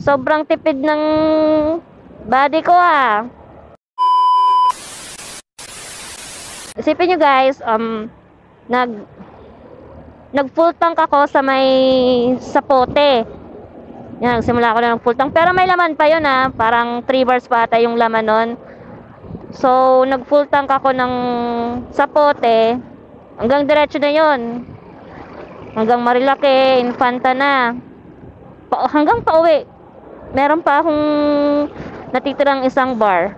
Sobrang tipid ng body ko ah. Isipin nyo guys, nag full tank ako sa may sapote. Yan, nagsimula ako na ng full tank. Pero may laman pa yun ah. Parang 3 bars pa ata yung laman nun. So, nag full tank ako ng sapote. Hanggang diretso na yun. Hanggang Marilake, Infanta na. Hanggang pauwi. Meron pa akong natitirang isang bar.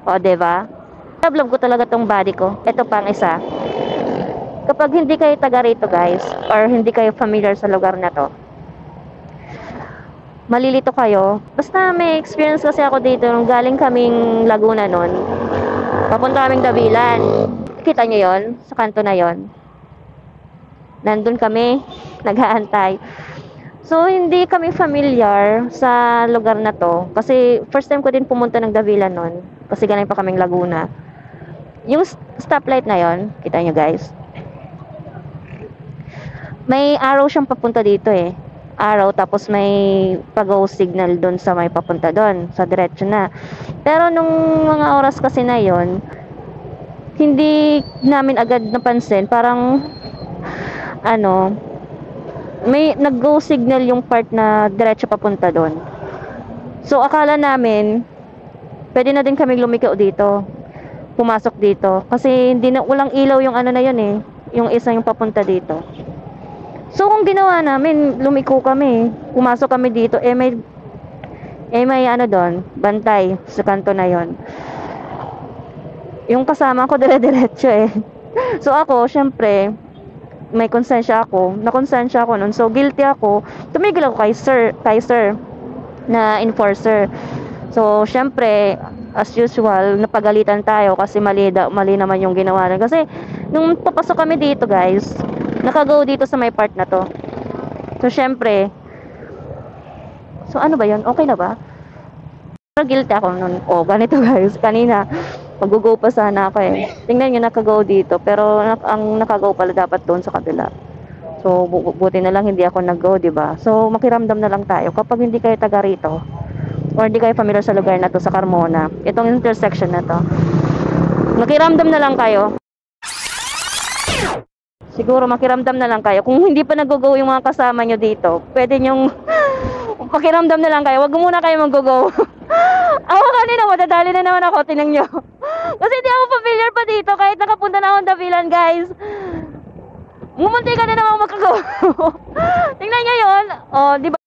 O, diba? Love ko talaga tong body ko. Ito pang isa. Kapag hindi kayo taga rito guys, or hindi kayo familiar sa lugar na to, malilito kayo. Basta may experience kasi ako dito nung galing kaming Laguna nun. Papunta kaming Davilan. Kita nyo yon sa kanto na yon. Nandun kami, nag-aantay. So, hindi kami familiar sa lugar na to. Kasi, first time ko din pumunta ng Davilan nun. Kasi galing pa kaming Laguna. Yung stoplight na yon, kita nyo guys. May arrow siyang papunta dito eh. Arrow, tapos may pag-go signal doon sa may papunta doon. Sa diretso na. Pero nung mga oras kasi na yon, hindi namin agad napansin. Parang, may nag-go signal yung part na diretso papunta doon. So akala namin pwede na din kaming lumiko dito, pumasok dito kasi hindi na, walang ilaw yung ano na yun eh, yung isa yung papunta dito. So kung ginawa namin, lumiko kami, pumasok kami dito, may ano doon, bantay sa kanto na yon. Yung kasama ko dire-diretso eh. So ako syempre may konsensya ako, nakonsensya ako nun. So guilty ako. Tumigil ako kay sir na enforcer. So syempre as usual napagalitan tayo kasi mali naman yung ginawa na. Kasi nung papasok kami dito guys, naka-go dito sa may part na to. So syempre, so ano ba yun? Okay na ba? Pero guilty ako nun. Oh, ganito guys, kanina mag-go pa sana ako eh. Tingnan nyo, naka-go dito. Pero ang naka-go pala dapat doon sa kabila. So, buti na lang hindi ako nag-go, diba? So, makiramdam na lang tayo. Kapag hindi kayo taga rito, or hindi kayo familiar sa lugar na to, sa Carmona, itong intersection na to, makiramdam na lang kayo. Siguro makiramdam na lang kayo. Kung hindi pa nag-go yung mga kasama nyo dito, pwede nyong makiramdam na lang kayo. Wag muna kayo mag-go. Ako kanina, madadali na naman ako, tinang nyo. Kasi hindi ako familiar pa dito, kahit nakapunta na akong Davilan, guys. Mumunti ka na naman magkagawa. Tingnan nyo yun. O, di ba?